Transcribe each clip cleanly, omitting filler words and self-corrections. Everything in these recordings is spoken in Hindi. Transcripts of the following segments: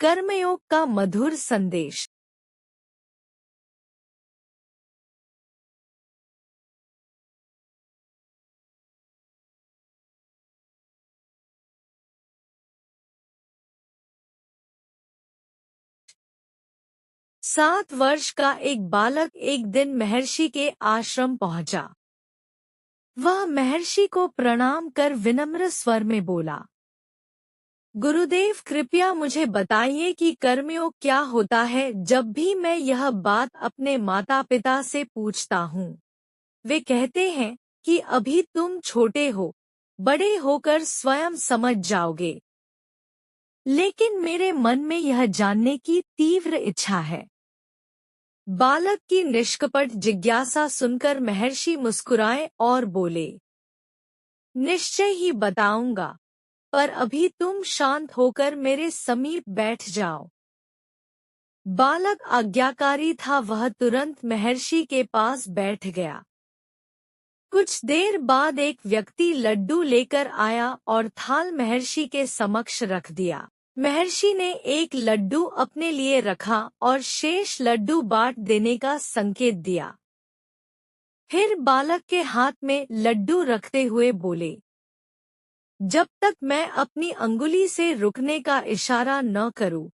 कर्मयोग का मधुर संदेश। सात वर्ष का एक बालक एक दिन महर्षि के आश्रम पहुंचा। वह महर्षि को प्रणाम कर विनम्र स्वर में बोला, गुरुदेव कृपया मुझे बताइए कि कर्मयोग क्या होता है। जब भी मैं यह बात अपने माता पिता से पूछता हूँ, वे कहते हैं कि अभी तुम छोटे हो, बड़े होकर स्वयं समझ जाओगे। लेकिन मेरे मन में यह जानने की तीव्र इच्छा है। बालक की निष्कपट जिज्ञासा सुनकर महर्षि मुस्कुराए और बोले, निश्चय ही बताऊंगा, पर अभी तुम शांत होकर मेरे समीप बैठ जाओ। बालक आज्ञाकारी था, वह तुरंत महर्षि के पास बैठ गया। कुछ देर बाद एक व्यक्ति लड्डू लेकर आया और थाल महर्षि के समक्ष रख दिया। महर्षि ने एक लड्डू अपने लिए रखा और शेष लड्डू बांट देने का संकेत दिया। फिर बालक के हाथ में लड्डू रखते हुए बोले, जब तक मैं अपनी अंगुली से रुकने का इशारा न करूं,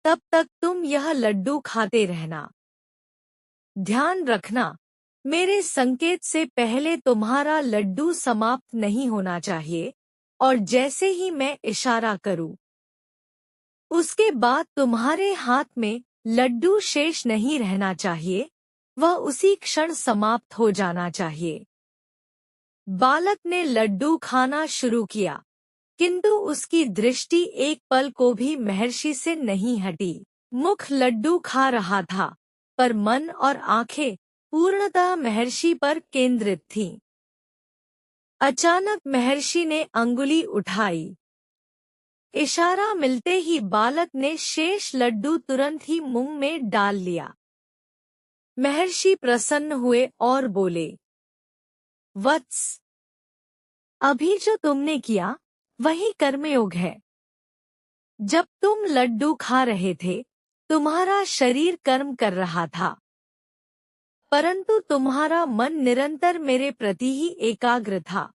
तब तक तुम यह लड्डू खाते रहना। ध्यान रखना, मेरे संकेत से पहले तुम्हारा लड्डू समाप्त नहीं होना चाहिए, और जैसे ही मैं इशारा करूं, उसके बाद तुम्हारे हाथ में लड्डू शेष नहीं रहना चाहिए, वह उसी क्षण समाप्त हो जाना चाहिए। बालक ने लड्डू खाना शुरू किया, किंतु उसकी दृष्टि एक पल को भी महर्षि से नहीं हटी। मुख लड्डू खा रहा था, पर मन और आंखें पूर्णतः महर्षि पर केंद्रित थीं। अचानक महर्षि ने अंगुली उठाई। इशारा मिलते ही बालक ने शेष लड्डू तुरंत ही मुंह में डाल लिया। महर्षि प्रसन्न हुए और बोले, वत्स, अभी जो तुमने किया वही कर्मयोग है। जब तुम लड्डू खा रहे थे, तुम्हारा शरीर कर्म कर रहा था, परंतु तुम्हारा मन निरंतर मेरे प्रति ही एकाग्र था।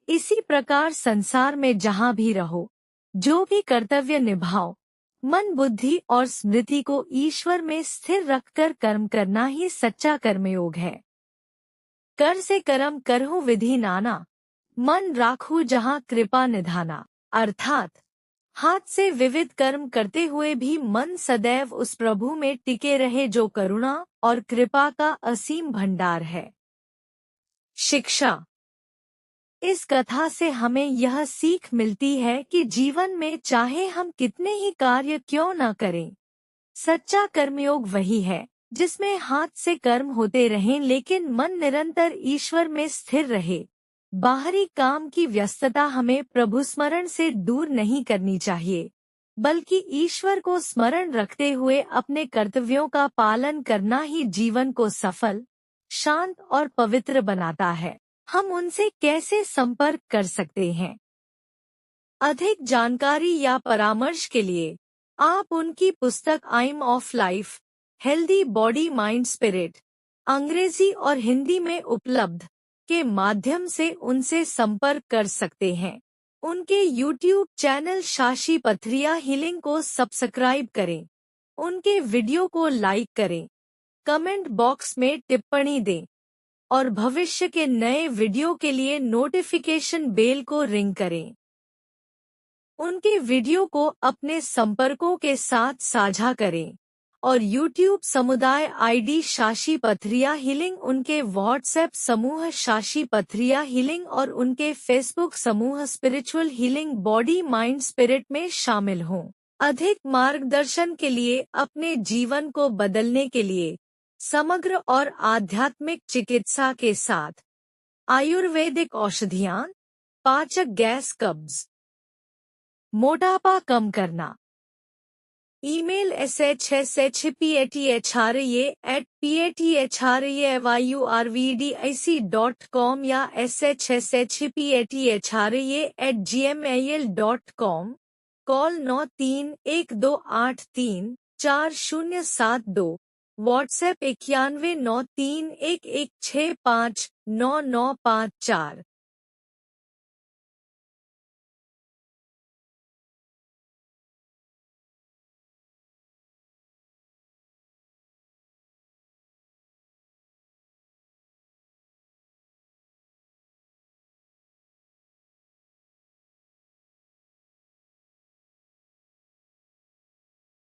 इसी प्रकार संसार में जहाँ भी रहो, जो भी कर्तव्य निभाओ, मन बुद्धि और स्मृति को ईश्वर में स्थिर रखकर कर्म करना ही सच्चा कर्मयोग है। कर से कर्म करहु विधि नाना, मन राखू जहाँ कृपा निधाना। अर्थात हाथ से विविध कर्म करते हुए भी मन सदैव उस प्रभु में टिके रहे जो करुणा और कृपा का असीम भंडार है। शिक्षा। इस कथा से हमें यह सीख मिलती है कि जीवन में चाहे हम कितने ही कार्य क्यों न करें, सच्चा कर्मयोग वही है जिसमें हाथ से कर्म होते रहें लेकिन मन निरंतर ईश्वर में स्थिर रहे। बाहरी काम की व्यस्तता हमें प्रभु स्मरण से दूर नहीं करनी चाहिए, बल्कि ईश्वर को स्मरण रखते हुए अपने कर्तव्यों का पालन करना ही जीवन को सफल, शांत और पवित्र बनाता है। हम उनसे कैसे संपर्क कर सकते हैं? अधिक जानकारी या परामर्श के लिए आप उनकी पुस्तक आइम of life, healthy body mind spirit, अंग्रेजी और हिंदी में उपलब्ध के माध्यम से उनसे संपर्क कर सकते हैं। उनके YouTube चैनल शाशी पथरिया हीलिंग को सब्सक्राइब करें, उनके वीडियो को लाइक करें, कमेंट बॉक्स में टिप्पणी दें और भविष्य के नए वीडियो के लिए नोटिफिकेशन बेल को रिंग करें। उनके वीडियो को अपने संपर्कों के साथ साझा करें और YouTube समुदाय आईडी शाशी पथरिया हीलिंग, उनके व्हाट्सएप समूह शाशी पथरिया हीलिंग और उनके फेसबुक समूह spiritual healing body mind spirit में शामिल हों। अधिक मार्गदर्शन के लिए, अपने जीवन को बदलने के लिए, समग्र और आध्यात्मिक चिकित्सा के साथ आयुर्वेदिक औषधियाँ, पाचक, गैस, कब्ज, मोटापा कम करना। ईमेल shshpathrya@pathrayavurvdic.com या shshpathraya@gmail.com। Call 9312834072, WhatsApp 919311659954।